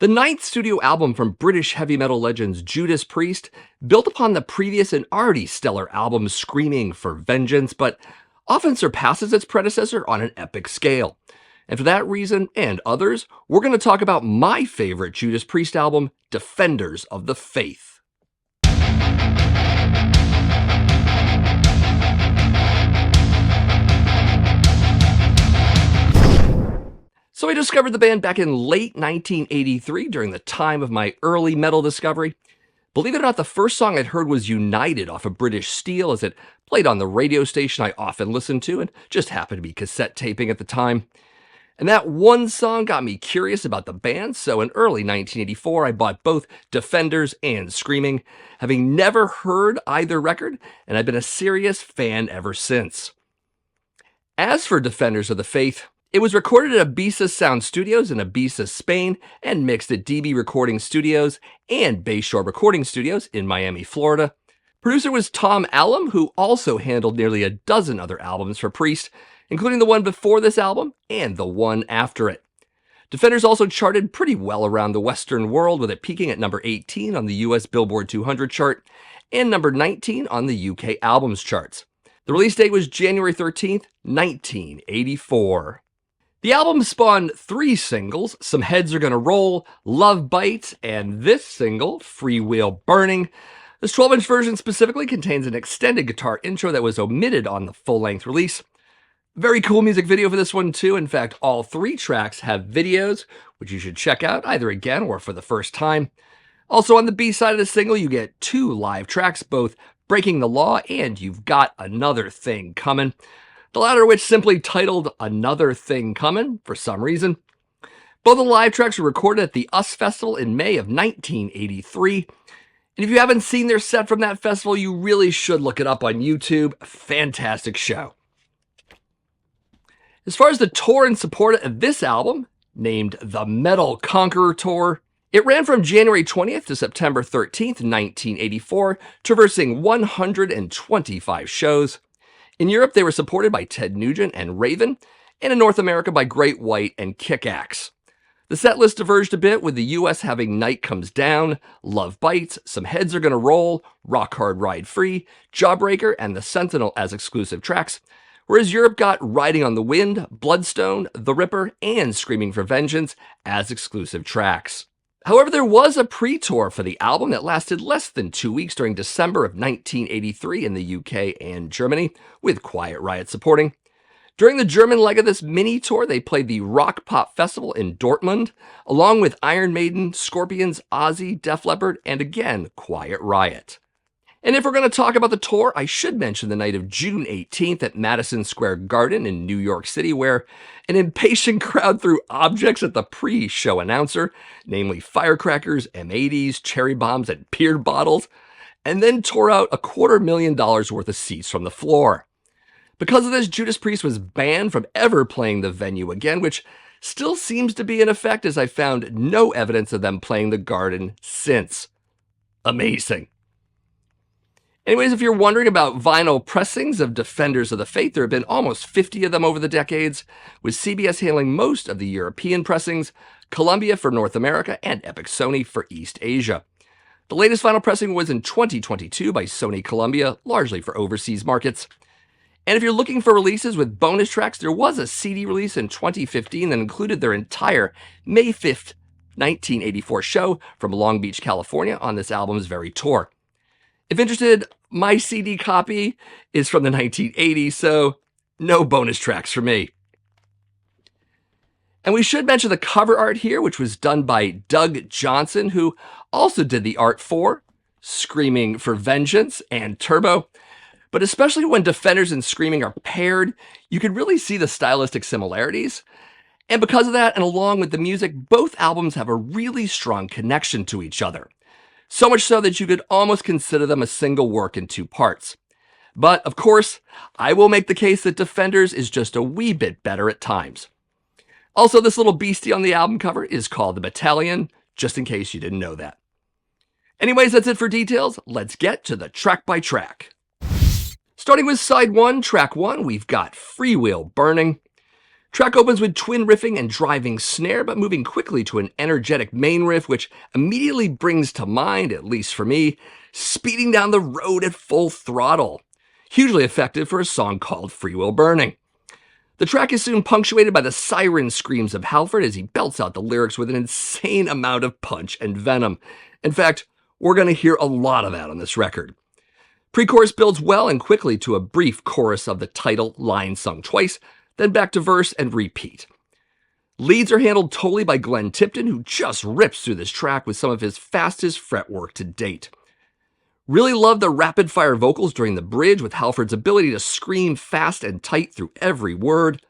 The ninth studio album from British heavy metal legends Judas Priest built upon the previous and already stellar album Screaming for Vengeance, but often surpasses its predecessor on an epic scale. And for that reason, and others, we're going to talk about my favorite Judas Priest album, Defenders of the Faith. So I discovered the band back in late 1983 during the time of my early metal discovery. Believe it or not, the first song I'd heard was United off of British Steel, as it played on the radio station I often listened to and just happened to be cassette taping at the time. And that one song got me curious about the band, so in early 1984 I bought both Defenders and Screaming, having never heard either record, and I've been a serious fan ever since. As for Defenders of the Faith, it was recorded at Ibiza Sound Studios in Ibiza, Spain, and mixed at DB Recording Studios and Bayshore Recording Studios in Miami, Florida. Producer was Tom Allom, who also handled nearly a dozen other albums for Priest, including the one before this album and the one after it. Defenders also charted pretty well around the Western world, with it peaking at number 18 on the US Billboard 200 chart and number 19 on the UK Albums charts. The release date was January 13th, 1984. The album spawned 3 singles: Some Heads Are Gonna Roll, Love Bites, and this single, Free Wheel Burning. This 12-inch version specifically contains an extended guitar intro that was omitted on the full-length release. Very cool music video for this one too. In fact, all 3 tracks have videos, which you should check out either again or for the first time. Also on the B-side of the single, you get 2 live tracks, both Breaking the Law and You've Got Another Thing Coming. The latter of which simply titled Another Thing Comin' for some reason. Both the live tracks were recorded at the US Festival in May of 1983. And if you haven't seen their set from that festival, you really should look it up on YouTube. Fantastic show. As far as the tour in support of this album, named the Metal Conqueror Tour, it ran from January 20th to September 13th, 1984, traversing 125 shows. In Europe, they were supported by Ted Nugent and Raven, and in North America by Great White and Kick-Axe. The set list diverged a bit, with the US having Night Comes Down, Love Bites, Some Heads Are Gonna Roll, Rock Hard Ride Free, Jawbreaker, and The Sentinel as exclusive tracks, whereas Europe got Riding on the Wind, Bloodstone, The Ripper, and Screaming for Vengeance as exclusive tracks. However, there was a pre-tour for the album that lasted less than 2 weeks during December of 1983 in the UK and Germany, with Quiet Riot supporting. During the German leg of this mini-tour, they played the Rock Pop Festival in Dortmund, along with Iron Maiden, Scorpions, Ozzy, Def Leppard, and again, Quiet Riot. And if we're going to talk about the tour, I should mention the night of June 18th at Madison Square Garden in New York City, where an impatient crowd threw objects at the pre-show announcer, namely firecrackers, M80s, cherry bombs, and beer bottles, and then tore out $250,000 worth of seats from the floor. Because of this, Judas Priest was banned from ever playing the venue again, which still seems to be in effect, as I found no evidence of them playing the Garden since. Amazing. Anyways, if you're wondering about vinyl pressings of Defenders of the Faith, there have been almost 50 of them over the decades, with CBS handling most of the European pressings, Columbia for North America, and Epic Sony for East Asia. The latest vinyl pressing was in 2022 by Sony Columbia, largely for overseas markets. And if you're looking for releases with bonus tracks, there was a CD release in 2015 that included their entire May 5th, 1984 show from Long Beach, California on this album's very tour. If interested, my CD copy is from the 1980s, so no bonus tracks for me. And we should mention the cover art here, which was done by Doug Johnson, who also did the art for Screaming for Vengeance and Turbo. But especially when Defenders and Screaming are paired, you can really see the stylistic similarities. And because of that, and along with the music, both albums have a really strong connection to each other. So much so that you could almost consider them a single work in 2 parts. But, of course, I will make the case that Defenders is just a wee bit better at times. Also, this little beastie on the album cover is called the Battalion, just in case you didn't know that. Anyways, that's it for details. Let's get to the track by track. Starting with side 1, track 1, we've got Free Wheel Burning. Track opens with twin riffing and driving snare, but moving quickly to an energetic main riff, which immediately brings to mind, at least for me, speeding down the road at full throttle. Hugely effective for a song called Free Will Burning. The track is soon punctuated by the siren screams of Halford as he belts out the lyrics with an insane amount of punch and venom. In fact, we're going to hear a lot of that on this record. Pre-chorus builds well and quickly to a brief chorus of the title line sung twice, then back to verse and repeat. Leads are handled totally by Glenn Tipton, who just rips through this track with some of his fastest fretwork to date. Really love the rapid-fire vocals during the bridge with Halford's ability to scream fast and tight through every word.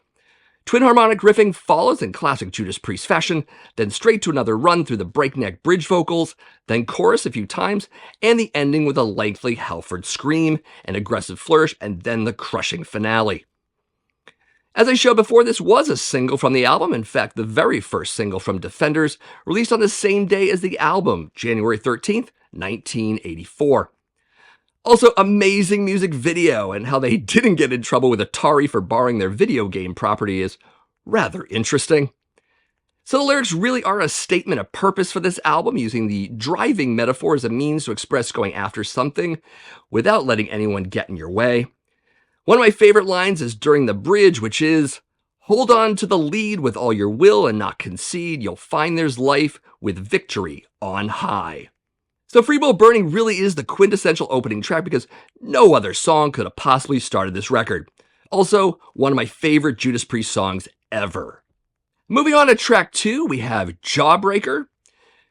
Twin harmonic riffing follows in classic Judas Priest fashion, then straight to another run through the breakneck bridge vocals, then chorus a few times, and the ending with a lengthy Halford scream, an aggressive flourish, and then the crushing finale. As I showed before, this was a single from the album, in fact, the very first single from Defenders, released on the same day as the album, January 13th, 1984. Also, amazing music video, and how they didn't get in trouble with Atari for borrowing their video game property is rather interesting. So the lyrics really are a statement of purpose for this album, using the driving metaphor as a means to express going after something without letting anyone get in your way. One of my favorite lines is during the bridge, which is, "Hold on to the lead with all your will and not concede. You'll find there's life with victory on high." So Free Will Burning really is the quintessential opening track because no other song could have possibly started this record. Also, one of my favorite Judas Priest songs ever. Moving on to track 2, we have Jawbreaker.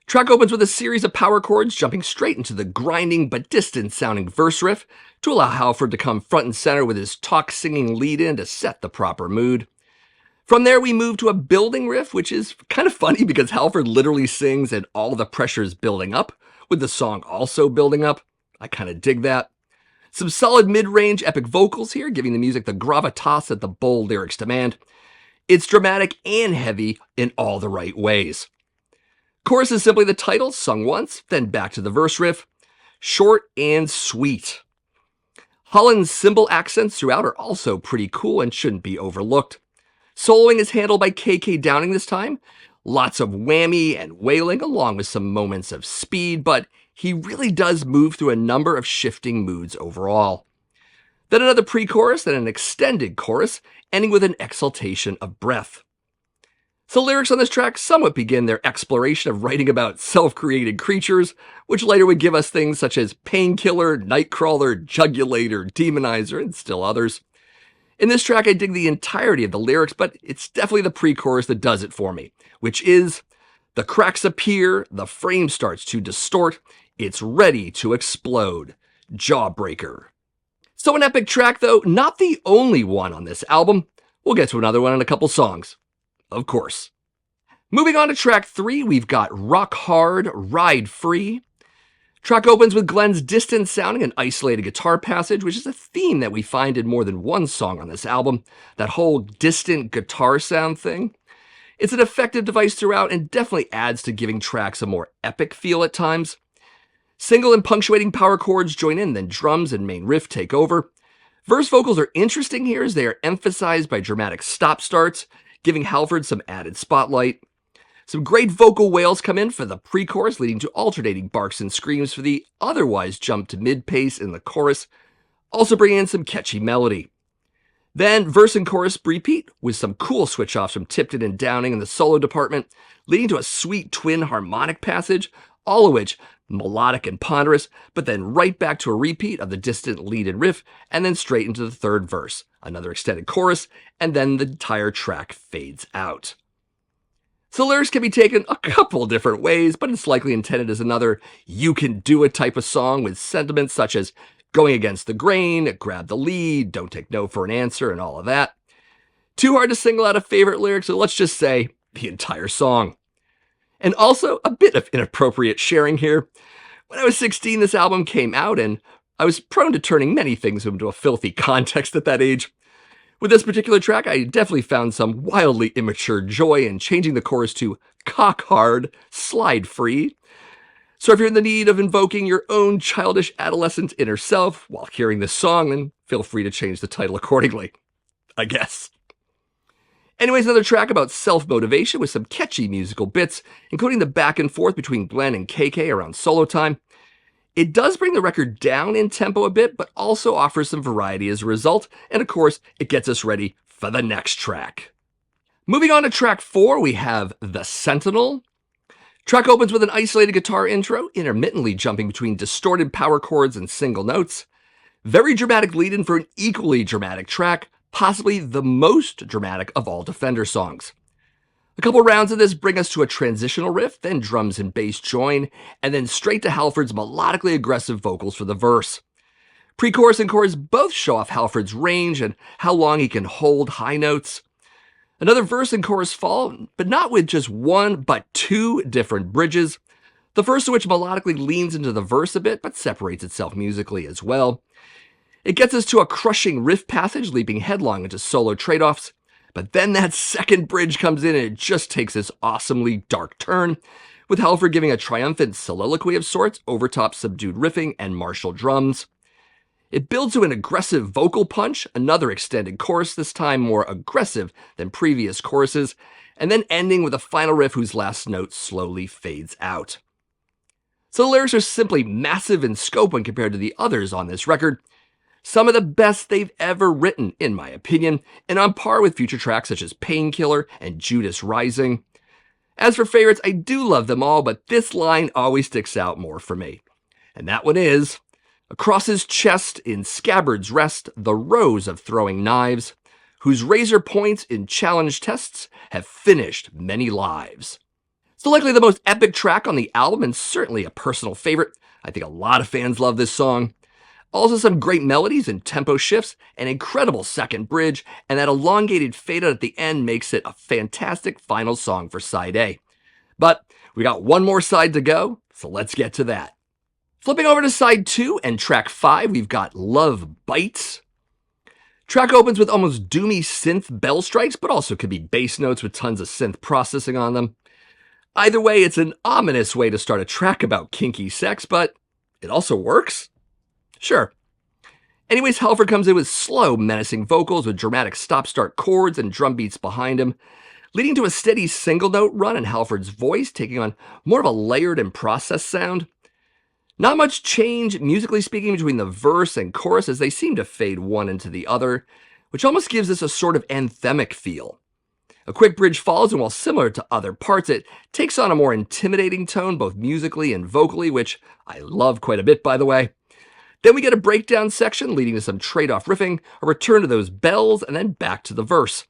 Track opens with a series of power chords jumping straight into the grinding but distant sounding verse riff to allow Halford to come front and center with his talk singing lead in to set the proper mood. From there we move to a building riff, which is kind of funny because Halford literally sings and all the pressure is building up, with the song also building up. I kind of dig that. Some solid mid-range epic vocals here, giving the music the gravitas that the bold lyrics demand. It's dramatic and heavy in all the right ways. Chorus is simply the title, sung once, then back to the verse riff. Short and sweet. Holland's cymbal accents throughout are also pretty cool and shouldn't be overlooked. Soloing is handled by KK Downing this time. Lots of whammy and wailing along with some moments of speed, but he really does move through a number of shifting moods overall. Then another pre-chorus, then an extended chorus, ending with an exaltation of breath. So lyrics on this track somewhat begin their exploration of writing about self-created creatures, which later would give us things such as Painkiller, Nightcrawler, Jugulator, Demonizer, and still others. In this track, I dig the entirety of the lyrics, but it's definitely the pre-chorus that does it for me, which is, the cracks appear, the frame starts to distort, it's ready to explode. Jawbreaker. So an epic track, though, not the only one on this album. We'll get to another one in a couple songs. Of course. Moving on to track 3, we've got Rock Hard, Ride Free. Track opens with Glenn's distant sounding and isolated guitar passage, which is a theme that we find in more than one song on this album, that whole distant guitar sound thing. It's an effective device throughout and definitely adds to giving tracks a more epic feel at times. Single and punctuating power chords join in, then drums and main riff take over. Verse vocals are interesting here as they are emphasized by dramatic stop-starts, giving Halford some added spotlight. Some great vocal wails come in for the pre-chorus, leading to alternating barks and screams for the otherwise jump to mid-pace in the chorus, also bringing in some catchy melody. Then verse and chorus repeat with some cool switch-offs from Tipton and Downing in the solo department, leading to a sweet twin harmonic passage, all of which melodic and ponderous, but then right back to a repeat of the distant lead and riff, and then straight into the third verse, another extended chorus, and then the entire track fades out. So lyrics can be taken a couple different ways, but it's likely intended as another you can do it type of song with sentiments such as going against the grain, grab the lead, don't take no for an answer, and all of that. Too hard to single out a favorite lyric, so let's just say the entire song. And also a bit of inappropriate sharing here. When I was 16, this album came out, and I was prone to turning many things into a filthy context at that age. With this particular track, I definitely found some wildly immature joy in changing the chorus to cock hard, slide free. So if you're in the need of invoking your own childish adolescent inner self while hearing this song, then feel free to change the title accordingly, I guess. Anyways, another track about self-motivation with some catchy musical bits, including the back and forth between Glenn and KK around solo time. It does bring the record down in tempo a bit, but also offers some variety as a result, and of course, it gets us ready for the next track. Moving on to track 4, we have The Sentinel. Track opens with an isolated guitar intro, intermittently jumping between distorted power chords and single notes. Very dramatic lead-in for an equally dramatic track, possibly the most dramatic of all Defender songs. A couple rounds of this bring us to a transitional riff, then drums and bass join, and then straight to Halford's melodically aggressive vocals for the verse. Pre-chorus and chorus both show off Halford's range and how long he can hold high notes. Another verse and chorus follow, but not with just one, but two different bridges. The first of which melodically leans into the verse a bit, but separates itself musically as well. It gets us to a crushing riff passage, leaping headlong into solo trade-offs. But then that second bridge comes in and it just takes this awesomely dark turn, with Halford giving a triumphant soliloquy of sorts over top subdued riffing and martial drums. It builds to an aggressive vocal punch, another extended chorus, this time more aggressive than previous choruses, and then ending with a final riff whose last note slowly fades out. So the lyrics are simply massive in scope when compared to the others on this record. Some of the best they've ever written, in my opinion, and on par with future tracks such as Painkiller and Judas Rising. As for favorites, I do love them all, but this line always sticks out more for me. And that one is, across his chest in scabbards rest the rows of throwing knives, whose razor points in challenge tests have finished many lives. So likely the most epic track on the album and certainly a personal favorite. I think a lot of fans love this song. Also some great melodies and tempo shifts, an incredible second bridge, and that elongated fade out at the end makes it a fantastic final song for side A. But we got one more side to go, so let's get to that. Flipping over to side 2 and track 5, we've got Love Bites. Track opens with almost doomy synth bell strikes, but also could be bass notes with tons of synth processing on them. Either way, it's an ominous way to start a track about kinky sex, but it also works. Sure. Anyways, Halford comes in with slow, menacing vocals with dramatic stop-start chords and drum beats behind him, leading to a steady single-note run in Halford's voice, taking on more of a layered and processed sound. Not much change, musically speaking, between the verse and chorus as they seem to fade one into the other, which almost gives this a sort of anthemic feel. A quick bridge follows, and while similar to other parts, it takes on a more intimidating tone, both musically and vocally, which I love quite a bit, by the way. Then we get a breakdown section leading to some trade-off riffing, a return to those bells, and then back to the verse.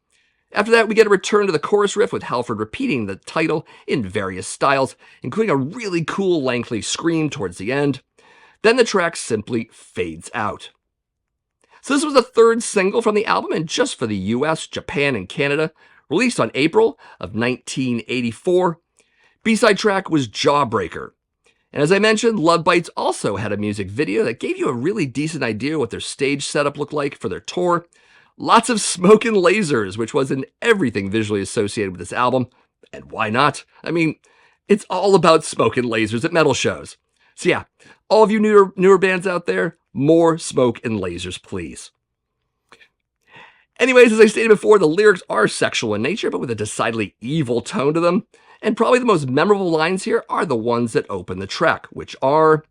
After that, we get a return to the chorus riff with Halford repeating the title in various styles, including a really cool lengthy scream towards the end. Then the track simply fades out. So this was the third single from the album, and just for the US, Japan, and Canada, released on April of 1984. B-side track was Jawbreaker. And as I mentioned, Love Bites also had a music video that gave you a really decent idea what their stage setup looked like for their tour. Lots of smoke and lasers, which was in everything visually associated with this album. And why not? I mean, it's all about smoke and lasers at metal shows. So yeah, all of you newer bands out there, more smoke and lasers, please. Anyways, as I stated before, the lyrics are sexual in nature, but with a decidedly evil tone to them. And probably the most memorable lines here are the ones that open the track, which are,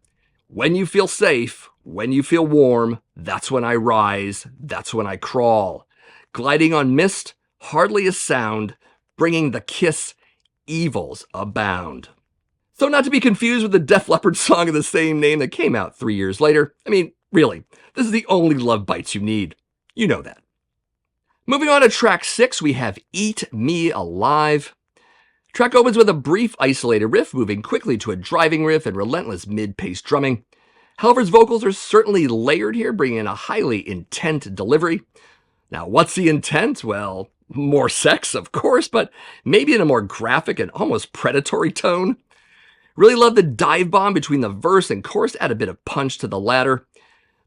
when you feel safe, when you feel warm, that's when I rise, that's when I crawl. Gliding on mist, hardly a sound, bringing the kiss, evils abound. So not to be confused with the Def Leppard song of the same name that came out 3 years later. I mean, really, this is the only Love Bites you need. You know that. Moving on to track 6, we have Eat Me Alive. Track opens with a brief isolated riff, moving quickly to a driving riff and relentless mid-paced drumming. Halford's vocals are certainly layered here, bringing in a highly intent delivery. Now, what's the intent? Well, more sex, of course, but maybe in a more graphic and almost predatory tone. Really love the dive bomb between the verse and chorus, add a bit of punch to the latter.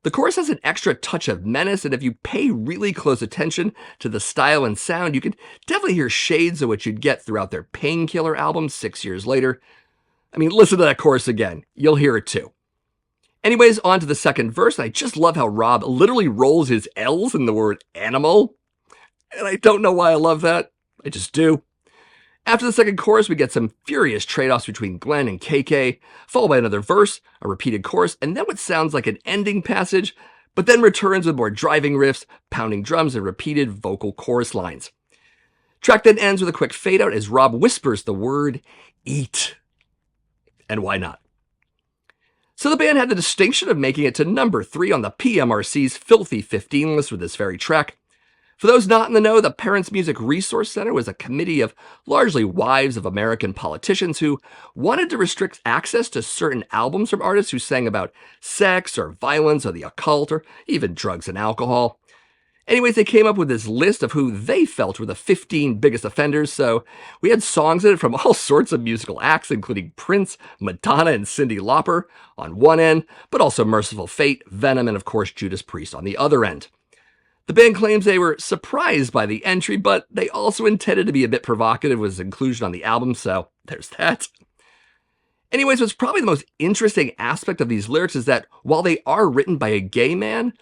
The chorus has an extra touch of menace, and if you pay really close attention to the style and sound, you can definitely hear shades of what you'd get throughout their Painkiller album 6 years later. I mean, listen to that chorus again. You'll hear it too. Anyways, on to the second verse. I just love how Rob literally rolls his L's in the word animal. And I don't know why I love that. I just do. After the second chorus, we get some furious trade-offs between Glenn and KK, followed by another verse, a repeated chorus, and then what sounds like an ending passage, but then returns with more driving riffs, pounding drums, and repeated vocal chorus lines. Track then ends with a quick fade-out as Rob whispers the word, eat. And why not? So the band had the distinction of making it to number 3 on the PMRC's Filthy 15 list with this very track. For those not in the know, the Parents Music Resource Center was a committee of largely wives of American politicians who wanted to restrict access to certain albums from artists who sang about sex or violence or the occult or even drugs and alcohol. Anyways, they came up with this list of who they felt were the 15 biggest offenders, so we had songs in it from all sorts of musical acts, including Prince, Madonna, and Cyndi Lauper on one end, but also Merciful Fate, Venom, and of course Judas Priest on the other end. The band claims they were surprised by the entry, but they also intended to be a bit provocative with its inclusion on the album, so there's that. Anyways, what's probably the most interesting aspect of these lyrics is that while they are written by a gay man,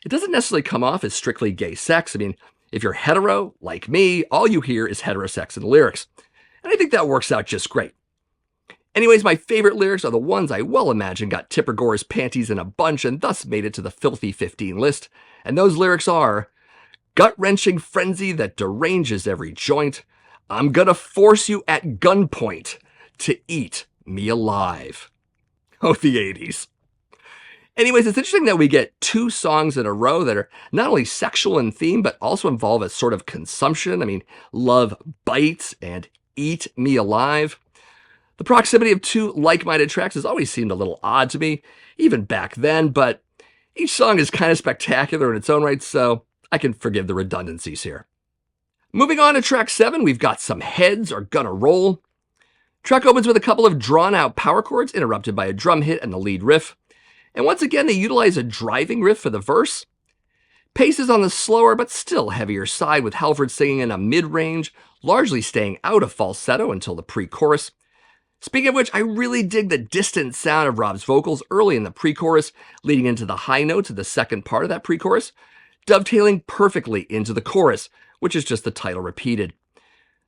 it doesn't necessarily come off as strictly gay sex. I mean, if you're hetero, like me, all you hear is heterosex in the lyrics. And I think that works out just great. Anyways, my favorite lyrics are the ones I well imagine got Tipper Gore's panties in a bunch and thus made it to the Filthy 15 list. And those lyrics are, gut-wrenching frenzy that deranges every joint. I'm gonna force you at gunpoint to eat me alive. Oh, the 80s. Anyways, it's interesting that we get 2 songs in a row that are not only sexual in theme, but also involve a sort of consumption. I mean, Love Bites and Eat Me Alive. The proximity of 2 like-minded tracks has always seemed a little odd to me, even back then, but each song is kind of spectacular in its own right, so I can forgive the redundancies here. Moving on to track 7, we've got Some Heads Are Gonna Roll. Track opens with a couple of drawn-out power chords interrupted by a drum hit and the lead riff. And once again, they utilize a driving riff for the verse. Pace is on the slower but still heavier side, with Halford singing in a mid-range, largely staying out of falsetto until the pre-chorus. Speaking of which, I really dig the distant sound of Rob's vocals early in the pre-chorus, leading into the high notes of the second part of that pre-chorus, dovetailing perfectly into the chorus, which is just the title repeated.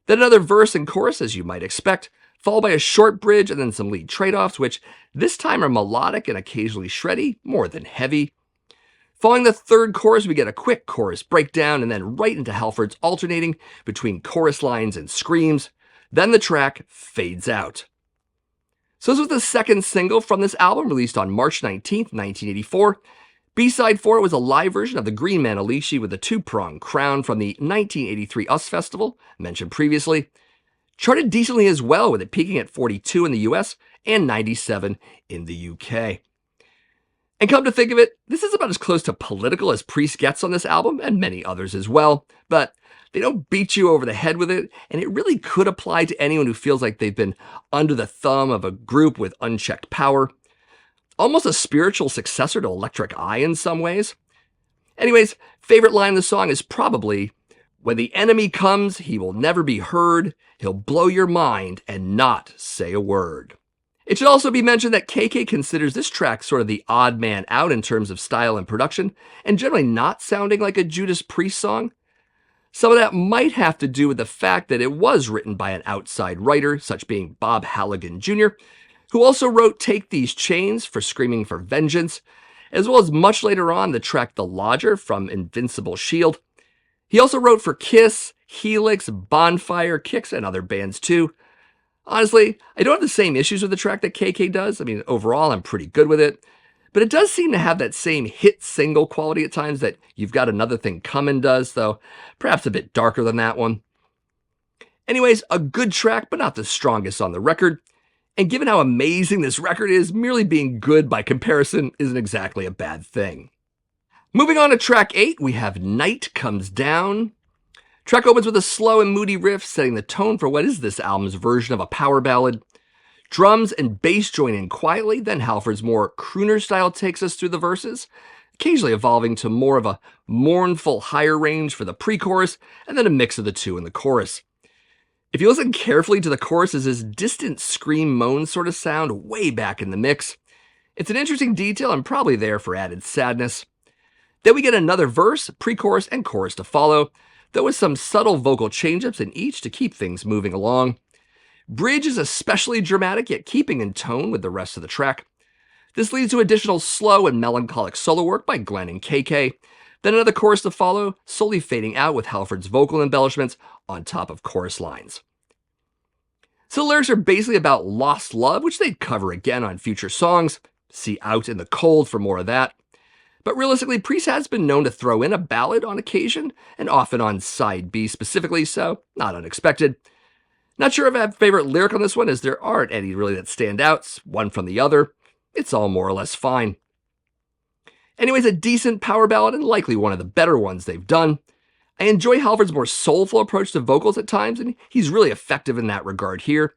Then another verse and chorus, as you might expect, followed by a short bridge and then some lead trade-offs, which this time are melodic and occasionally shreddy, more than heavy. Following the third chorus, we get a quick chorus breakdown and then right into Halford's alternating between chorus lines and screams. Then the track fades out. So this was the second single from this album, released on March 19th, 1984. B-side for it was a live version of the Green Man Alishi with a 2-pronged crown from the 1983 US Festival, mentioned previously. Charted decently as well, with it peaking at 42 in the US and 97 in the UK. And come to think of it, this is about as close to political as Priest gets on this album, and many others as well, but they don't beat you over the head with it, and it really could apply to anyone who feels like they've been under the thumb of a group with unchecked power. Almost a spiritual successor to Electric Eye in some ways. Anyways, favorite line in the song is probably, "When the enemy comes, he will never be heard. He'll blow your mind and not say a word." It should also be mentioned that KK considers this track sort of the odd man out in terms of style and production, and generally not sounding like a Judas Priest song. Some of that might have to do with the fact that it was written by an outside writer, such being Bob Halligan Jr., who also wrote Take These Chains for Screaming for Vengeance, as well as much later on the track The Lodger from Invincible Shield. He also wrote for Kiss, Helix, Bonfire, Kix, and other bands too. Honestly, I don't have the same issues with the track that KK does. I mean, overall, I'm pretty good with it. But it does seem to have that same hit single quality at times that You've Got Another Thing Coming does, though perhaps a bit darker than that one. Anyways, a good track, but not the strongest on the record. And given how amazing this record is, merely being good by comparison isn't exactly a bad thing. Moving on to track 8, we have Night Comes Down. Track opens with a slow and moody riff, setting the tone for what is this album's version of a power ballad. Drums and bass join in quietly, then Halford's more crooner style takes us through the verses, occasionally evolving to more of a mournful higher range for the pre-chorus, and then a mix of the two in the chorus. If you listen carefully to the chorus, there's this distant scream moan sort of sound way back in the mix. It's an interesting detail and probably there for added sadness. Then we get another verse, pre-chorus, and chorus to follow. though with some subtle vocal change-ups in each to keep things moving along. Bridge is especially dramatic, yet keeping in tone with the rest of the track. This leads to additional slow and melancholic solo work by Glenn and KK, then another chorus to follow, slowly fading out with Halford's vocal embellishments on top of chorus lines. So the lyrics are basically about lost love, which they'd cover again on future songs. See Out in the Cold for more of that. But realistically, Priest has been known to throw in a ballad on occasion, and often on side B specifically, so not unexpected. Not sure if I have a favorite lyric on this one, as there aren't any really that stand out, one from the other. It's all more or less fine. Anyways, a decent power ballad and likely one of the better ones they've done. I enjoy Halford's more soulful approach to vocals at times, and he's really effective in that regard here.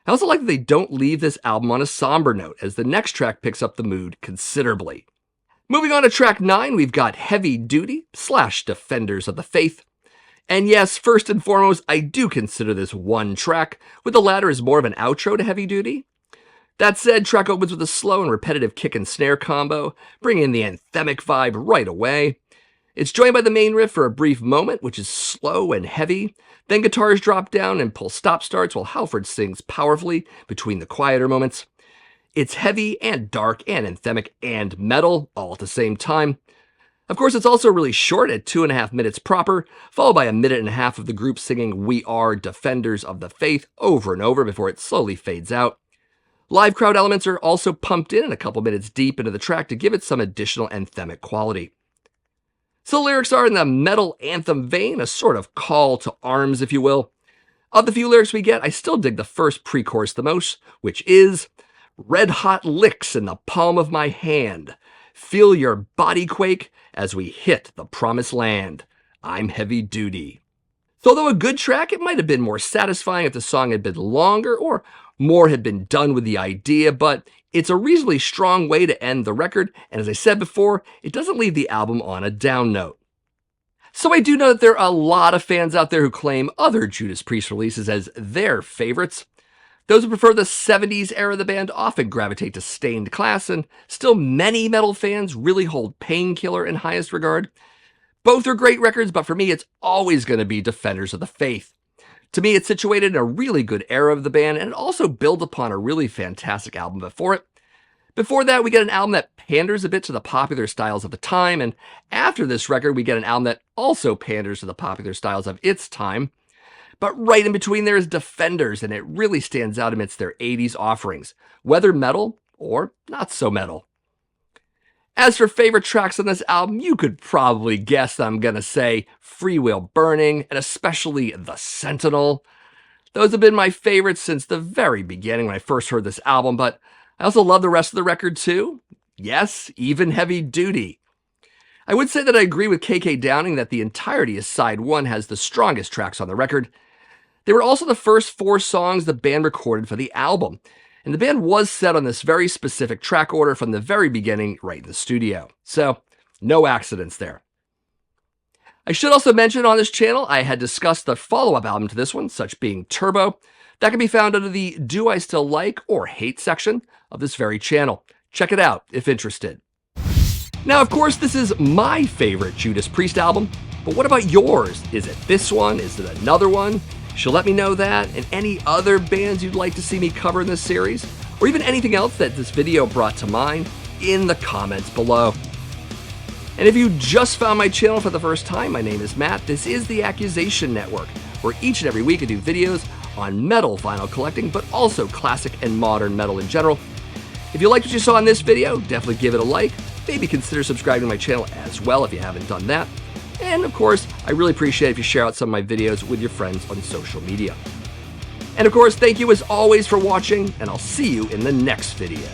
I also like that they don't leave this album on a somber note, as the next track picks up the mood considerably. Moving on to track 9, we've got Heavy Duty / Defenders of the Faith. And yes, first and foremost, I do consider this one track, with the latter as more of an outro to Heavy Duty. That said, track opens with a slow and repetitive kick and snare combo, bringing in the anthemic vibe right away. It's joined by the main riff for a brief moment, which is slow and heavy. Then guitars drop down and pull stop starts while Halford sings powerfully between the quieter moments. It's heavy and dark and anthemic and metal all at the same time. Of course, it's also really short at 2.5 minutes proper, followed by 1.5 minutes of the group singing We Are Defenders of the Faith over and over before it slowly fades out. Live crowd elements are also pumped in a couple minutes deep into the track to give it some additional anthemic quality. So the lyrics are in the metal anthem vein, a sort of call to arms, if you will. Of the few lyrics we get, I still dig the first pre-chorus the most, which is, "Red hot licks in the palm of my hand. Feel your body quake as we hit the promised land. I'm heavy duty." So although a good track, it might have been more satisfying if the song had been longer or more had been done with the idea, but it's a reasonably strong way to end the record, and as I said before, it doesn't leave the album on a down note. So I do know that there are a lot of fans out there who claim other Judas Priest releases as their favorites. Those who prefer the 70s era of the band often gravitate to Stained Class, and still many metal fans really hold Painkiller in highest regard. Both are great records, but for me, it's always going to be Defenders of the Faith. To me, it's situated in a really good era of the band, and it also builds upon a really fantastic album before it. Before that, we get an album that panders a bit to the popular styles of the time, and after this record, we get an album that also panders to the popular styles of its time. But right in between there is Defenders, and it really stands out amidst their 80s offerings, whether metal or not so metal. As for favorite tracks on this album, you could probably guess that I'm going to say Free Will Burning, and especially The Sentinel. Those have been my favorites since the very beginning when I first heard this album, but I also love the rest of the record too. Yes, even Heavy Duty. I would say that I agree with KK Downing that the entirety of Side 1 has the strongest tracks on the record. They were also the first 4 songs the band recorded for the album, and the band was set on this very specific track order from the very beginning right in the studio. So, no accidents there. I should also mention on this channel, I had discussed the follow-up album to this one, such being Turbo. That can be found under the Do I Still Like or Hate section of this very channel. Check it out if interested. Now, of course, this is my favorite Judas Priest album, but what about yours? Is it this one? Is it another one? You should let me know that, and any other bands you'd like to see me cover in this series, or even anything else that this video brought to mind in the comments below. And if you just found my channel for the first time, my name is Matt. This is the Accusation Network, where each and every week I do videos on metal vinyl collecting, but also classic and modern metal in general. If you liked what you saw in this video, definitely give it a like. Maybe consider subscribing to my channel as well if you haven't done that. And of course, I really appreciate it if you share out some of my videos with your friends on social media. And of course, thank you as always for watching, and I'll see you in the next video.